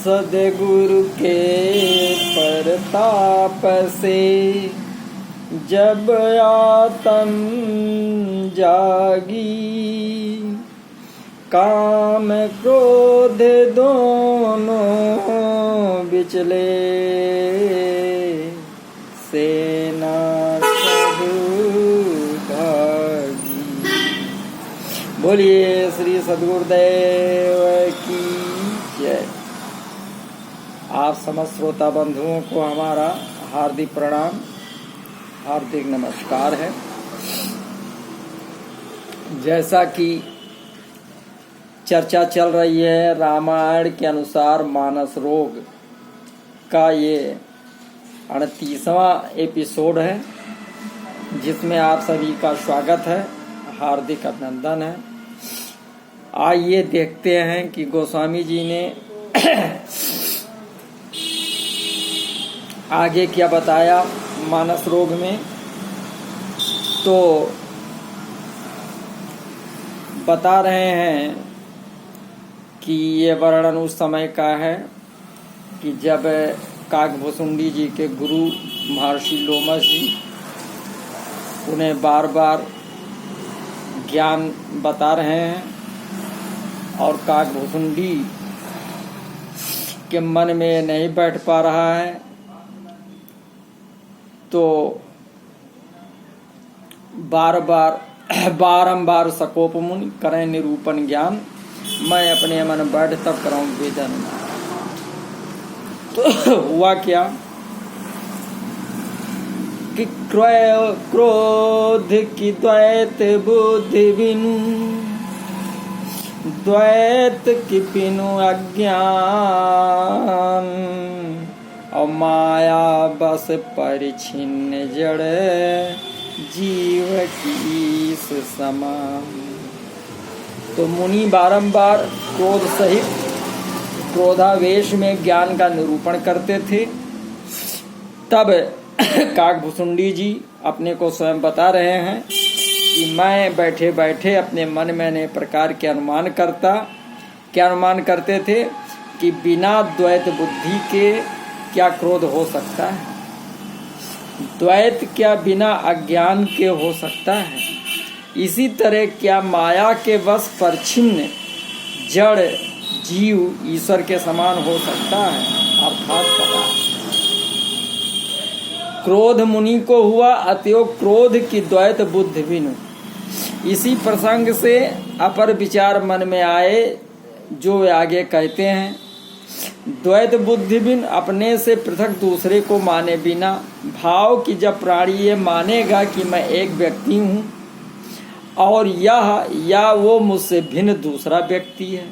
सद्गुरु के प्रताप से जब आत्म जागी, काम क्रोध दोनों बिचले सेना सब भागी। बोलिए श्री सद्गुरुदेव की जय। आप समस्त श्रोता बंधुओं को हमारा हार्दिक प्रणाम, हार्दिक नमस्कार है। जैसा कि चर्चा चल रही है रामायण के अनुसार मानस रोग का, ये 38वां एपिसोड है, जिसमें आप सभी का स्वागत है, हार्दिक अभिनंदन है। आइए देखते हैं कि गोस्वामी जी ने आगे क्या बताया मानस रोग में। तो बता रहे हैं कि ये वर्णन उस समय का है कि जब काकभुसुंडी जी के गुरु महर्षि लोमश जी उन्हें बार बार ज्ञान बता रहे हैं और काकभुसुंडी के मन में नहीं बैठ पा रहा है, तो बारंबार सकोप मुनि करें निरूपण ज्ञान, मैं अपने मन बैठ तब कराऊं वेदन। तो हुआ क्या कि क्रोध की द्वैत बुद्धि बिनु, द्वैत की बिनु अज्ञान, और माया बस परिछिन्न जड़ जीव की इस समान। तो मुनि बारंबार क्रोध सहित क्रोधावेश में ज्ञान का निरूपण करते थे। तब काकभुसुंडी जी अपने को स्वयं बता रहे हैं कि मैं बैठे बैठे अपने मन में अनेक प्रकार के अनुमान करते थे कि बिना द्वैत बुद्धि के क्या क्रोध हो सकता है, द्वैत क्या बिना अज्ञान के हो सकता है, इसी तरह क्या माया के वश परिच्छिन्न जड़ जीव ईश्वर के समान हो सकता है। अर्थात क्रोध मुनि को हुआ अतएव क्रोध की द्वैत बुद्धि बिनु। इसी प्रसंग से अपर विचार मन में आए, जो वे आगे कहते हैं, द्वैत बुद्धि बिन अपने से पृथक दूसरे को माने बिना, भाव कि जब प्राणी ये मानेगा कि मैं एक व्यक्ति हूँ और यह या वो मुझसे भिन्न दूसरा व्यक्ति है,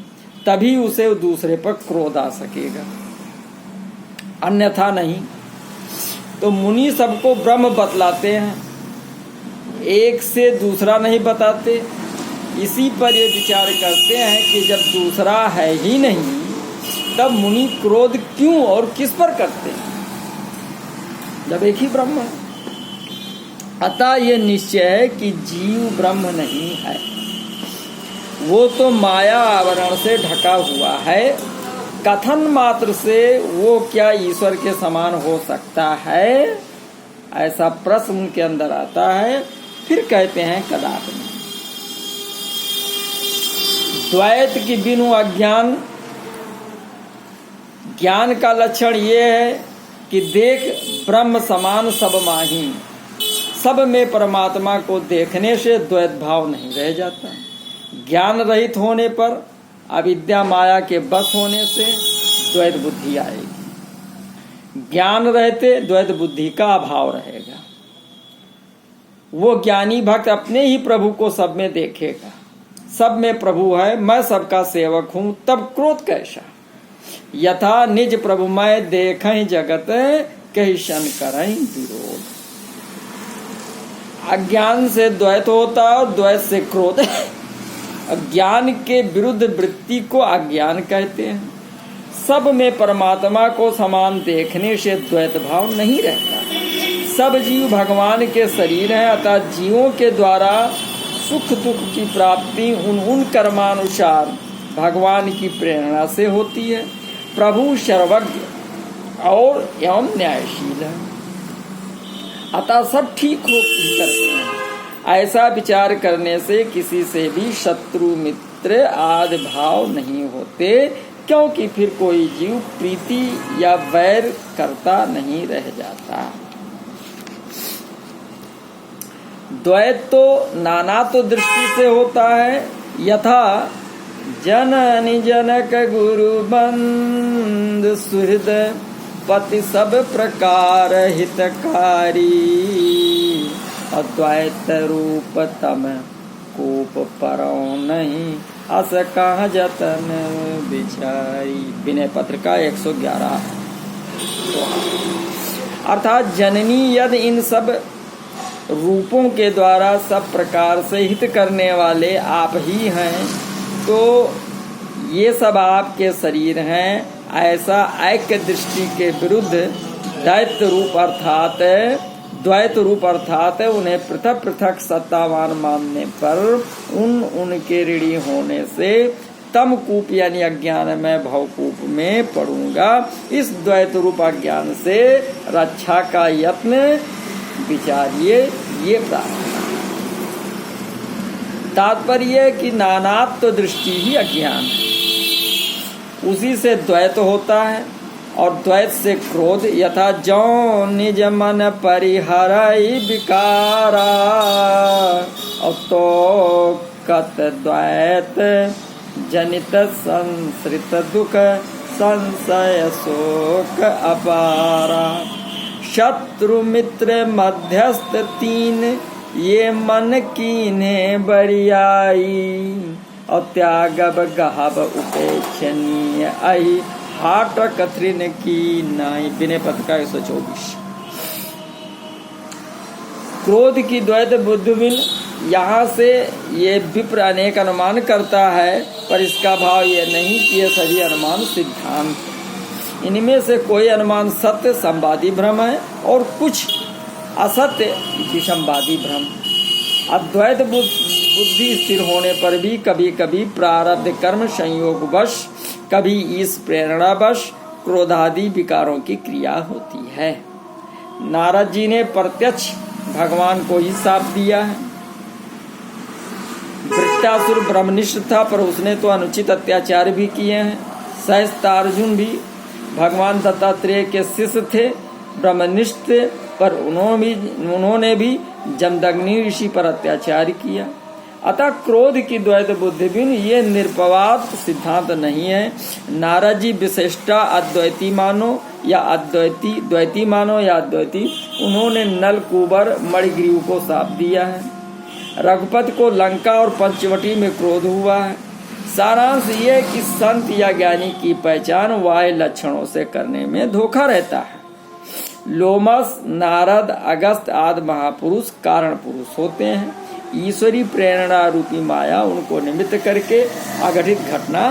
तभी उसे दूसरे पर क्रोध आ सकेगा, अन्यथा नहीं। तो मुनि सबको ब्रह्म बतलाते हैं, एक से दूसरा नहीं बताते। इसी पर ये विचार करते हैं कि जब दूसरा है ही नहीं, तब मुनि क्रोध क्यों और किस पर करते हैं, जब एक ही ब्रह्म है। अतः ये निश्चय है कि जीव ब्रह्म नहीं है, वो तो माया आवरण से ढका हुआ है। कथन मात्र से वो क्या ईश्वर के समान हो सकता है, ऐसा प्रश्न उनके अंदर आता है। फिर कहते हैं कदापि द्वैत की बिनु अज्ञान। ज्ञान का लक्षण ये है कि देख ब्रह्म समान सब माही, सब में परमात्मा को देखने से द्वैत भाव नहीं रह जाता। ज्ञान रहित होने पर अविद्या माया के बस होने से द्वैत बुद्धि आएगी। ज्ञान रहते द्वैत बुद्धि का अभाव रहेगा। वो ज्ञानी भक्त अपने ही प्रभु को सब में देखेगा, सब में प्रभु है, मैं सबका सेवक हूं, तब क्रोध कैसा। यथा निज प्रभु मैं देखें जगत, कहीं शन करें विरोध। अज्ञान से द्वैत होता और द्वैत से क्रोध। अज्ञान के विरुद्ध वृत्ति को अज्ञान कहते हैं। सब में परमात्मा को समान देखने से द्वैत भाव नहीं रहता। सब जीव भगवान के शरीर हैं, अतः जीवों के द्वारा सुख दुख की प्राप्ति उन कर्मानुसार भगवान की प्रेरणा से होती है। प्रभु सर्वज्ञ और एवं न्यायशील है, अतः सब ठीक हो करते हैं। ऐसा विचार करने से किसी से भी शत्रु मित्र आदि भाव नहीं होते, क्योंकि फिर कोई जीव प्रीति या वैर करता नहीं रह जाता। द्वैत तो नाना तो दृष्टि से होता है, यथा जननी जनक गुरु बंद सुहृद पति सब प्रकार हितकारी, अद्वैत रूप तम कोप परो नहीं अस कहाँ जतन बिचारी। विनय पत्र का 111। अर्थात जननी यदि इन सब रूपों के द्वारा सब प्रकार से हित करने वाले आप ही हैं, तो ये सब आपके शरीर हैं, ऐसा ऐक्य दृष्टि के विरुद्ध द्वैत रूप अर्थात उन्हें पृथक पृथक सत्तावान मानने पर उनके ऋणी होने से तम कूप यानी अज्ञान में भवकूप में पड़ूंगा। इस द्वैत रूप अज्ञान से रक्षा का यत्न विचारिए, ये प्रार्थना। तात्पर्य कि नानात्व दृष्टि ही अज्ञान है, उसी से द्वैत होता है, और द्वैत से क्रोध। यथा जौ निज मन परिहरई विकारा, और तो कत द्वैत जनित संसृत दुख संशय शोक अपारा। शत्रु मित्र मध्यस्थ तीन ये मन कीन्हे बरियाई, और त्यागब गहब उपेक्षणीय आई हाट कथरिन की नाई। विनय पत्र का 124। क्रोध की द्वैत बुद्धिविल, यहाँ से ये विप्र अनेक अनुमान करता है, पर इसका भाव ये नहीं कि ये सभी अनुमान सिद्धांत। इनमें से कोई अनुमान सत्य संवादी भ्रम है और कुछ असत्य विषमवादी भ्रम। अद्वैत बुद्धि स्थिर होने पर भी कभी कभी प्रारब्ध कर्म संयोगवश, कभी इस प्रेरणावश क्रोधादि विकारों की क्रिया होती है। नारद जी ने प्रत्यक्ष भगवान को ही साथ दिया है। वृत्तासुर ब्रह्मनिष्ठ था, पर उसने तो अनुचित अत्याचार भी किए हैं। सहस्ता अर्जुन भी भगवान दत्तात्रेय के शिष्य थे, ब्रह्मनिष्ठ थे, पर उन्होंने भी जमदग्नि ऋषि पर अत्याचार किया। अतः क्रोध की द्वैत बुद्धि भी ये निरपवाद सिद्धांत नहीं है। नारद जी विशिष्टा अद्वैती मानो या द्वैती मानो या अद्वैती, उन्होंने नल कुबर मणिग्रीव को साप दिया है। रघुपति को लंका और पंचवटी में क्रोध हुआ है। सारांश ये कि संत या ज्ञानी की पहचान वाह्य लक्षणों से करने में धोखा रहता है। लोमस, नारद, अगस्त आदि महापुरुष कारण पुरुष होते हैं। ईश्वरी प्रेरणा रूपी माया उनको निमित्त करके अघटित घटना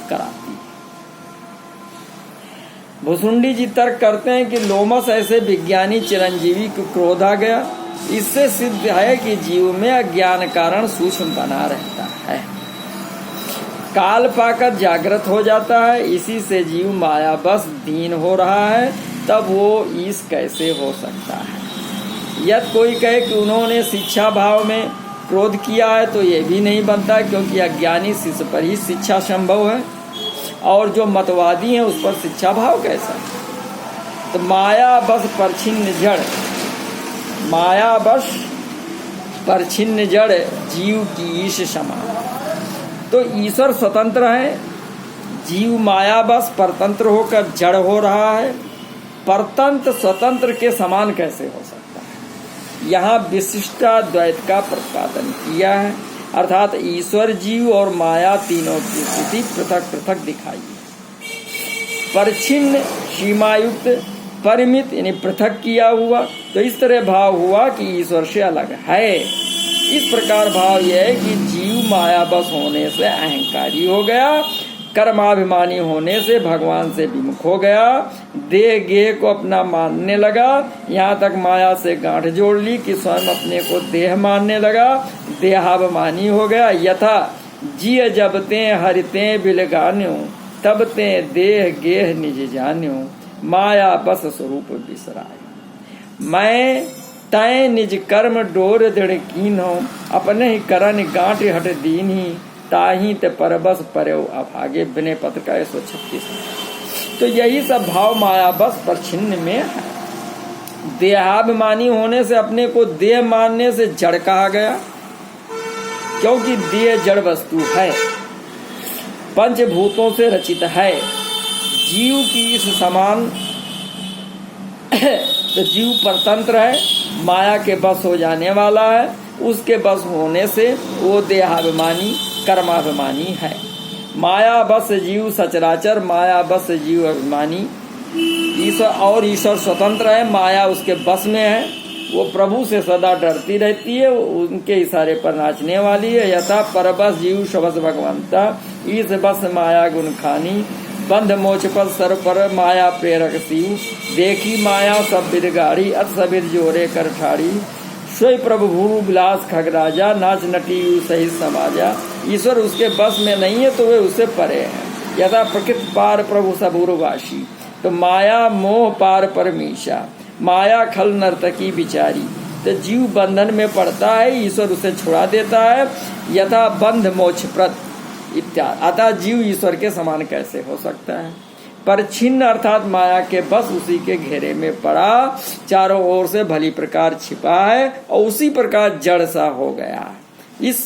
कराती है। भुसुंडी जी तर्क करते हैं कि लोमस ऐसे विज्ञानी चिरंजीवी को क्रोध आ गया। इससे सिद्ध है कि जीव में अज्ञान कारण सूक्ष्म बना रहता है, काल पाकर जागृत हो जाता है। इसी से जीव माया बस दीन हो रहा है, तब वो ईश कैसे हो सकता है। यदि कोई कहे कि उन्होंने शिक्षा भाव में क्रोध किया है, तो ये भी नहीं बनता, क्योंकि अज्ञानी शिष्य पर ही शिक्षा संभव है, और जो मतवादी हैं उस पर शिक्षा भाव कैसा है। तो माया बस परछिन्न जड़ जीव की ईश समान। तो ईश्वर स्वतंत्र है, जीव माया बस परतंत्र होकर जड़ हो रहा है। परतंत्र स्वतंत्र के समान कैसे हो सकता है। यहाँ विशिष्टाद्वैत का प्रतिपादन किया है, अर्थात ईश्वर, जीव और माया तीनों की स्थिति पृथक पृथक दिखाई है। परिच्छिन्न, सीमायुक्त, परिमित यानी पृथक किया हुआ। तो इस तरह भाव हुआ कि ईश्वर से अलग है। इस प्रकार भाव यह है कि जीव माया बस होने से अहंकारी हो गया, कर्माभिमानी होने से भगवान से विमुख हो गया, देह गेह को अपना मानने लगा, यहाँ तक माया से गांठ जोड़ ली कि स्वयं अपने को देह मानने लगा, देहाभिमानी हो गया। यथा जिय जबते हरिते बिलगान्यो तब ते देह गेह निज जान्यो, माया बस स्वरूप बिसराय। मैं तय निज कर्म डोर दृढ़ कीन्हो, अपने ही करन गांठ हट दीन्ही, ताही ते परबस पर्यो अभागे। विनय पत्र का 136। तो यही सब भाव माया बस परछिन्न में है। देहाभिमानी होने से अपने को देह मानने से जड़ कहा गया, क्योंकि देह जड़ वस्तु है, पंचभूतों से रचित है। जीव की इस समान तो जीव परतंत्र है, माया के बस हो जाने वाला है। उसके बस होने से वो देहाभिमानी कर्माभिमानी है। माया बस जीव सचराचर, माया बस जीव अभिमानी। ईश्वर और ईश्वर स्वतंत्र है, माया उसके बस में है। वो प्रभु से सदा डरती रहती है, उनके इशारे पर नाचने वाली है। यथा परबस जीव शबस भगवंता, ईस बस माया गुण खानी, बंध मोच पर सर पर माया प्रेरक शिव, देखी माया सब बिरगाड़ी, अत सबीर जोरे कर ठाड़ी, सोई प्रभु भूरु विलास खगराजा, नाच नटी सही समाजा। ईश्वर उसके बस में नहीं है तो वे उससे परे हैं। यथा प्रकृत पार प्रभु सबूरवासी, तो माया मोह पार परमीशा, माया खल नर्तकी बिचारी। तो जीव बंधन में पड़ता है, ईश्वर उसे छुड़ा देता है। यथा बंध मोक्ष प्रद इत्यादि। अतः जीव ईश्वर के समान कैसे हो सकता है? पर छिन्न अर्थात माया के बस उसी के घेरे में पड़ा, चारों ओर से भली प्रकार छिपा है और उसी प्रकार जड़ सा हो गया। इस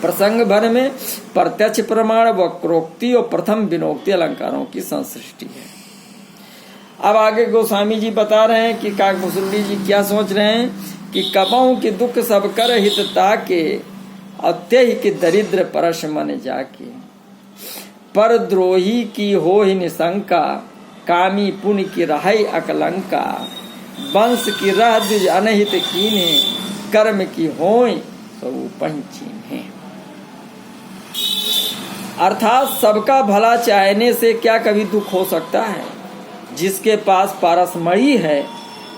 प्रसंग भर में प्रत्यक्ष प्रमाण, वक्रोक्ति और प्रथम विनोक्ति अलंकारों की संसृष्टि है। अब आगे गोस्वामी जी बता रहे हैं कि काकभूषुंडी जी क्या सोच रहे हैं कि कबहु की दुख सब कर हित ताके, अत्यहि की दरिद्र परश मन जाके, पर द्रोही की हो ही निशंका, कामी पुण्य की रहाई अकलंका, वंश की रह द्विज अनहित कीने, कर्म की होय स्वरूप चीन्हे। अर्थात सबका भला चाहने से क्या कभी दुख हो सकता है? जिसके पास पारसमणि है,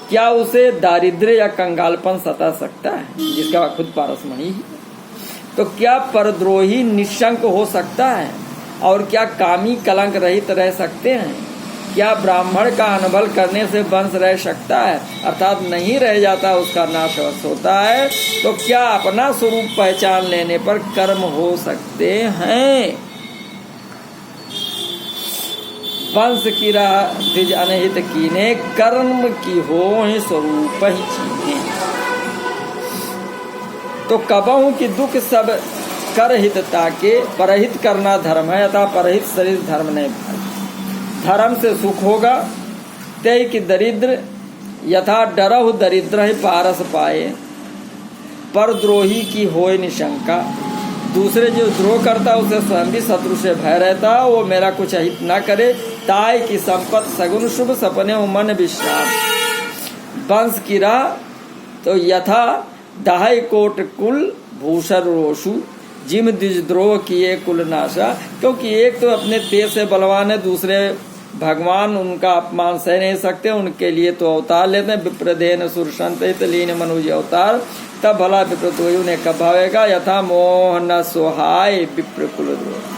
क्या उसे दारिद्र्य या कंगालपन सता सकता है? जिसका खुद पारसमणि है। तो क्या परद्रोही निशंक हो सकता है? और क्या कामी कलंक रहित रह सकते हैं? क्या ब्राह्मण का अनबल करने से वंश रह सकता है? अर्थात नहीं रह जाता, उसका नाश होता है। तो क्या अपना स्वरूप पहचान लेने पर कर्म हो सकते हैं? वंश की राह द्विज अनहित कीने, कर्म की हो स्वरूप ही चीने। तो कबहु की दुख सब कर हित ताके, परहित करना धर्म है, अतः परहित शरीर धर्म नहीं भाई। धर्म से सुख होगा। तय की दरिद्र यथा डरहु दरिद्र ही पारस पाए, पर द्रोही की होय निशंका। दूसरे जो द्रोह करता उसे स्वयं भी शत्रु से भय रहता, वो मेरा कुछ हित न करे। ताय की संपत्ति सगुन शुभ, सपने मन विश्राम। वंश की राह तो यथा दहाई कोट कुल भूषण रोशु, जिम द्विजद्रोह किए कुल नाशा। क्योंकि एक तो अपने तेज से बलवान है, दूसरे भगवान उनका अपमान सह नहीं सकते, उनके लिए तो अवतार लेते हैं। विप्रदेन सुरसंत लीन मनुज अवतार, तब भला विप्रद्रोही उन्हें कब भावेगा। यथा मोह न सोहाय विप्र कुल द्रोह।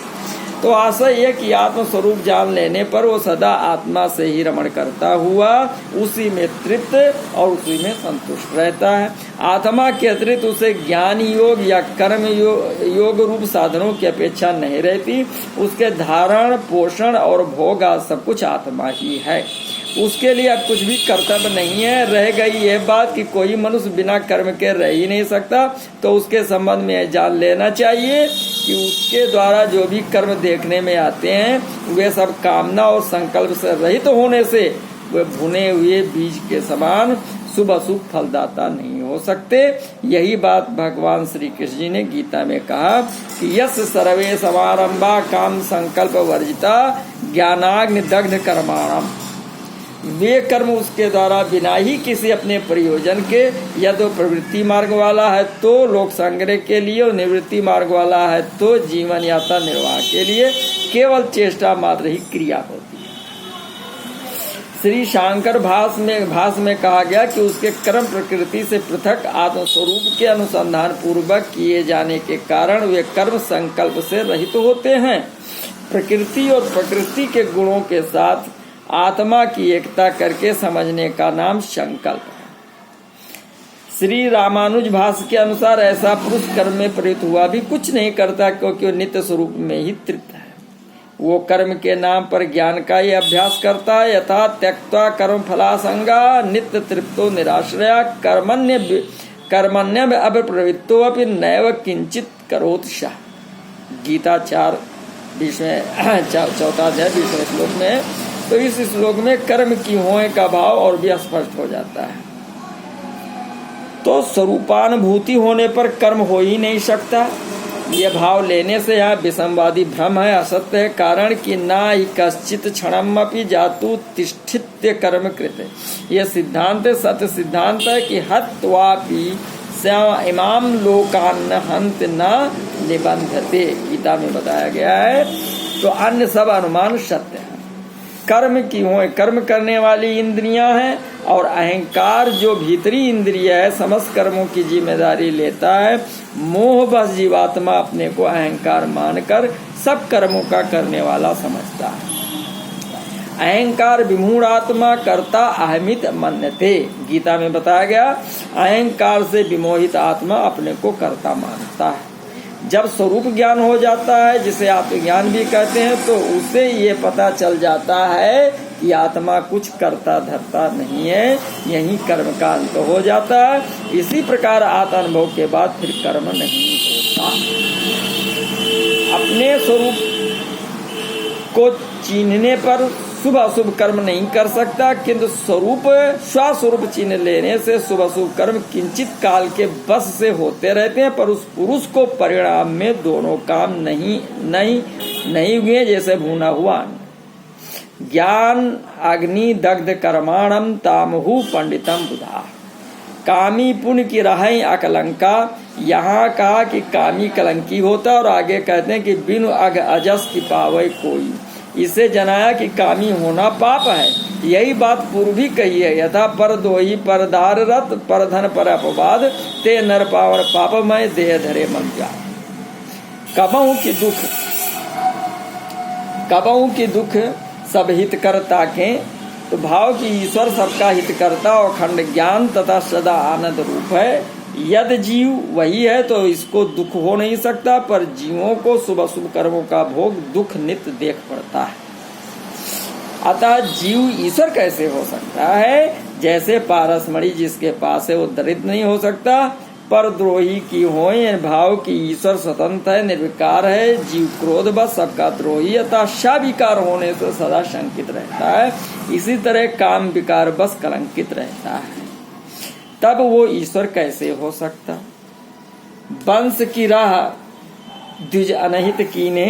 तो आशा यह कि आत्मस्वरूप जान लेने पर वो सदा आत्मा से ही रमण करता हुआ उसी में तृप्त और उसी में संतुष्ट रहता है। आत्मा के अतिरिक्त उसे ज्ञान योग या कर्म योग रूप साधनों की अपेक्षा नहीं रहती। उसके धारण पोषण और भोग सब कुछ आत्मा ही है। उसके लिए अब कुछ भी कर्तव्य नहीं है। रह गई यह बात कि कोई मनुष्य बिना कर्म के रह ही नहीं सकता, तो उसके संबंध में जान लेना चाहिए कि उसके द्वारा जो भी कर्म देखने में आते हैं वे सब कामना और संकल्प से रहित होने से वे भुने हुए बीज के समान शुभ अशुभ फलदाता नहीं हो सकते। यही बात भगवान श्री कृष्ण जी ने गीता में कहा कि यस सर्वे समारंभा काम संकल्प वर्जिता ज्ञानाग्नि दग्ध कर्माणम। वे कर्म उसके द्वारा बिना ही किसी अपने प्रयोजन के, या तो प्रवृत्ति मार्ग वाला है तो लोक संग्रह के लिए, और निवृत्ति मार्ग वाला है तो जीवन यात्रा निर्वाह के लिए केवल चेष्टा मात्र ही क्रिया होती है। श्री शांकर भाष्य में कहा गया कि उसके कर्म प्रकृति से पृथक आत्मस्वरूप के अनुसंधान पूर्वक किए जाने के कारण वे कर्म संकल्प से रहित होते हैं। प्रकृति और प्रकृति के गुणों के साथ आत्मा की एकता करके समझने का नाम संकल्प है। श्री रामानुज भाष्य के अनुसार ऐसा पुरुष कर्म में प्रवृत्त हुआ भी कुछ नहीं करता, क्योंकि वो नित्य स्वरूप में ही तृप्त है। वो कर्म के नाम पर ज्ञान का ही अभ्यास करता है। यथा त्यक्त्वा कर्म फलासंगा नित्य तृप्तो निराश्रया कर्मण्य अप्रवृत्तो अपि नैव किंचित करोत्साह। गीता 4:20 चौथा अध्याय 20वें श्लोक में। तो इस श्लोक में कर्म की होए का भाव और भी स्पष्ट हो जाता है। तो स्वरूपानुभूति होने पर कर्म हो ही नहीं सकता। ये भाव लेने से यहाँ विषमवादी भ्रम है, असत्य है। कारण कि ना ही कश्चित क्षणमपि जातु तिष्ठित्य कर्म कृत। यह सिद्धांत सत्य सिद्धांत है कि हत्वापि इमाम लोकान हंत न निबंधते, गीता में बताया गया है। तो अन्य सब अनुमान सत्य है। कर्म की हो कर्म करने वाली इंद्रियां हैं, और अहंकार जो भीतरी इंद्रिय है समस्त कर्मों की जिम्मेदारी लेता है। मोह बस जीवात्मा अपने को अहंकार मानकर सब कर्मों का करने वाला समझता है। अहंकार विमूढ़ आत्मा कर्ता अहमित मन्यते, गीता में बताया गया। अहंकार से विमोहित आत्मा अपने को कर्ता मानता है। जब स्वरूप ज्ञान हो जाता है, जिसे आत्मज्ञान भी कहते हैं, तो उसे ये पता चल जाता है कि आत्मा कुछ करता धरता नहीं है, यही कर्म का अंत हो जाता है। इसी प्रकार आत्मानुभव के बाद फिर कर्म नहीं होता। अपने स्वरूप को चीनने पर शुभ अशुभ कर्म नहीं कर सकता, किंतु स्वस्वरूप चिन्ह लेने से शुभ अशुभ कर्म किंचित काल के बस से होते रहते हैं, पर उस पुरुष को परिणाम में दोनों काम नहीं हुए, जैसे भुना हुआ। ज्ञान अग्नि दग्ध कर्माणम तामहु पंडितम बुधा। कामी पुण्य की रहाई अकलंका। यहाँ कहा कि कामी कलंकी होता, और आगे कहते हैं कि बिनु अग अजस की पावे कोई। इसे जनाया कि कामी होना पाप है। यही बात पूर्व भी कही है। यथा पर दोही पर दार रत पर धन पर अपवाद ते नर पावर पापमय देह धरे मन जा। कबहू की दुख सब हित करता के। तो भाव की ईश्वर सबका हित करता और अखंड ज्ञान तथा सदा आनंद रूप है। यद जीव वही है तो इसको दुख हो नहीं सकता, पर जीवों को शुभ अशुभ कर्मों का भोग दुख नित्य देख पड़ता है। अतः जीव ईश्वर कैसे हो सकता है? जैसे पारसमणि जिसके पास है वो दरिद्र नहीं हो सकता, पर द्रोही की होए भाव की ईश्वर स्वतंत्र है, निर्विकार है। जीव क्रोध बस सबका द्रोही अतः शाविकार होने से सदा शंकित रहता है। इसी तरह काम विकार बस कलंकित रहता है। तब वो ईश्वर कैसे हो सकता? वंश की राह द्विज अनहित कीने।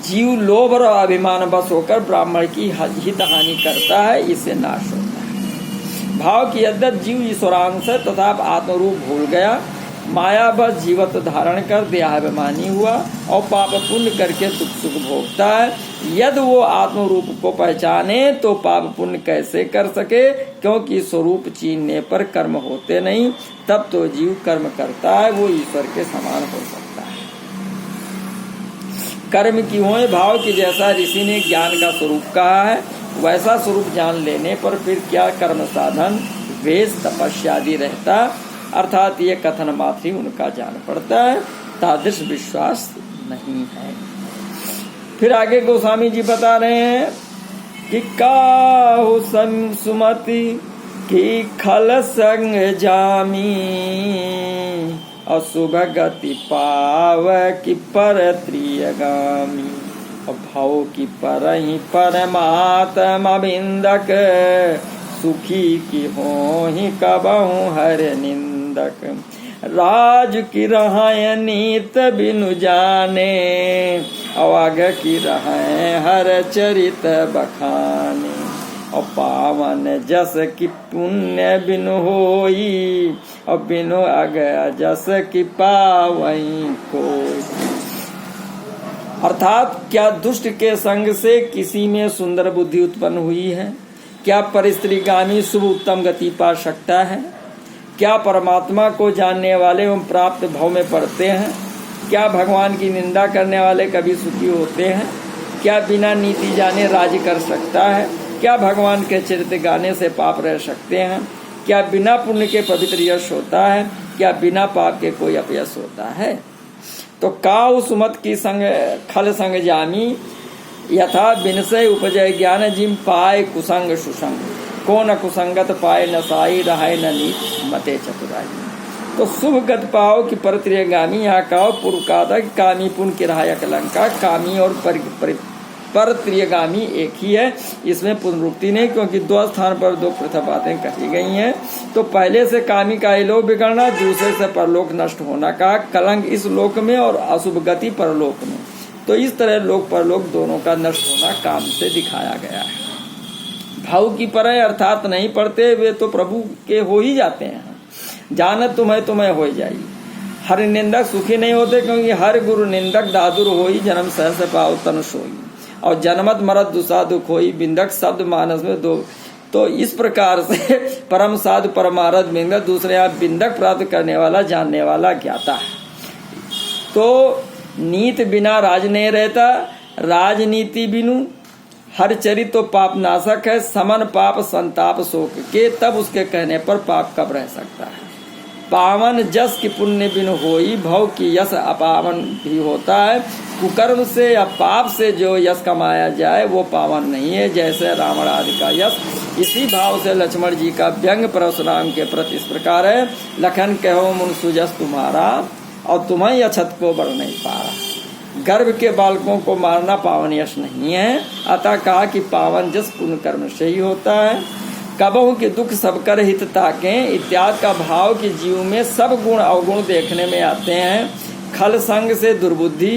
जीव लोभ और अभिमान बस होकर ब्राह्मण की हित हानि करता है, इससे नाश होता है। भाव की यद्यप जीव ईश्वरांश है तथा आत्मरूप भूल गया, माया बस जीवत धारण कर देहाभिमानी हुआ और पाप पुण्य करके दुख सुख भोगता है। यदि वो आत्मरूप को पहचाने तो पाप पुण्य कैसे कर सके, क्योंकि स्वरूप चीनने पर कर्म होते नहीं। तब तो जीव कर्म करता है, वो ईश्वर के समान हो सकता है। कर्म की होए भाव की जैसा ऋषि ने ज्ञान का स्वरूप कहा है, वैसा स्वरूप जान लेने पर फिर क्या कर्म साधन वेद तपस्या आदि रहता, अर्थात ये कथन मात्र ही उनका जान पड़ता है, तादृश विश्वास नहीं है। फिर आगे गोस्वामी जी बता रहे हैं कि काहु सुमति की खल संग जामी, अशुभ गति पाव की पर त्रियगामी। और भाव की पर ही परमात्मा बिंदक, सुखी की हो ही कबहु हर निंदक। राज की रहाय नीत बिनु जाने, अवाग की रहाय हर चरित बखाने। और पावन जस की पुण्य बिनु होई, और बिनु अग जस की पावई कोई। अर्थात क्या दुष्ट के संग से किसी में सुंदर बुद्धि उत्पन्न हुई है? क्या परिस्त्रीगामी शुभ उत्तम गति पा सकता है? क्या परमात्मा को जानने वाले एवं प्राप्त भाव में पड़ते हैं? क्या भगवान की निंदा करने वाले कभी सुखी होते हैं? क्या बिना नीति जाने राज्य कर सकता है? क्या भगवान के चरित्र गाने से पाप रह सकते हैं? क्या बिना पुण्य के पवित्र यश होता है? क्या बिना पाप के कोई अपयश होता है? तो काहु सुमत की संग खल संग जामी, यथा बिनसय उपजय ज्ञान जिम पाए कुसंग सुसंग, को न कुसंगत पाए न साई रहाय न नीत मते चतुराई। तो शुभ गत पाओ कि परत्रियगामी, यहाँ कहो पूर्व कहा था कि कामी पुण्य की रहाय कलंका। कामी और परत्रियगामी एक ही है, इसमें पुनरुक्ति नहीं, क्योंकि दो स्थान पर दो पृथक बातें कही गई हैं। तो पहले से कामी का लोक बिगड़ना, दूसरे से परलोक नष्ट होना कहा, कलंक इस लोक में और अशुभ गति परलोक में। तो इस तरह लोक परलोक दोनों का नष्ट होना काम से दिखाया गया है। भाव की परय अर्थात नहीं पढ़ते वे तो प्रभु के हो ही जाते हैं। जानत तुम्हें हो जाई। हर निंदक सुखी नहीं होते, क्योंकि हर गुरु निंदक दादुर होई, जन्म सहस पाओ तन सोई, और जन्मत मरत दुसा दुख होई, बिंदक शब्द मानस में दो। तो इस प्रकार से परम साधु परमारथ बिंदक, दूसरे आप बिंदक प्राप्त करने वाला, जानने वाला, ज्ञाता है। तो नीति बिना राज नहीं रहता, राजनीति बिनु हर चरित तो पाप नाशक है, समन पाप संताप शोक के, तब उसके कहने पर पाप कब रह सकता है। पावन जस की पुण्य बिन होई, भव की यश अपावन भी होता है। कुकर्म से या पाप से जो यश कमाया जाए वो पावन नहीं है, जैसे रावण आदि का यश। इसी भाव से लक्ष्मण जी का व्यंग परशुराम के प्रति इस प्रकार है, लखन कहो मुन सुजस तुम्हारा, और तुम्हें अछत को बढ़ नहीं पा रहा। गर्भ के बालकों को मारना पावन यश नहीं है, अतः कहा कि पावन जस पुण्य कर्म से ही होता है। कबहु के दुख सब कर हित ताकें इत्यादि का भाव कि जीव में सब गुण अवगुण देखने में आते हैं। खल संग से दुर्बुद्धि,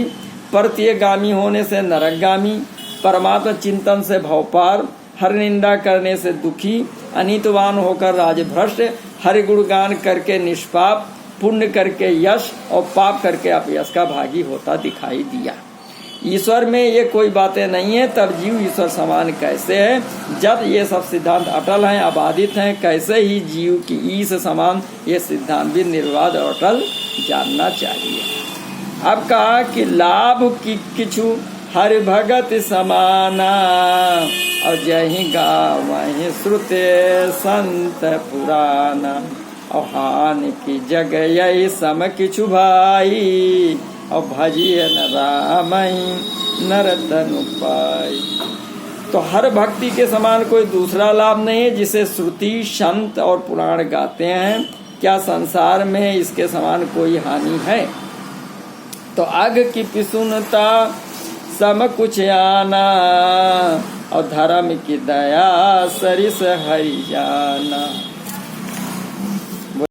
परतीयगामी होने से नरकगामी, परमात्मा चिंतन से भवपार, हर निंदा करने से दुखी, अनितवान होकर राजभ्रष्ट, हरि गुणगान करके निष्पाप, पुण्य करके यश और पाप करके अपयश का भागी होता दिखाई दिया। ईश्वर में ये कोई बातें नहीं है, तब जीव ईश्वर समान कैसे है? जब ये सब सिद्धांत अटल हैं, अबाधित हैं, कैसे ही जीव की ईश समान ये सिद्धांत भी निर्वाध और अटल जानना चाहिए। अब कहा कि लाभ की किछु हरि भगत समाना, और जही गावहि श्रुते संत पुराना, और हानि की जग यही सम किछु भाई, और भजिए न रामई नर तनु पाई। तो हर भक्ति के समान कोई दूसरा लाभ नहीं है, जिसे श्रुति संत और पुराण गाते हैं। क्या संसार में इसके समान कोई हानि है? तो आग की पिसुनता सम कुछ आना, और धर्म की दया सरिस हरियाना।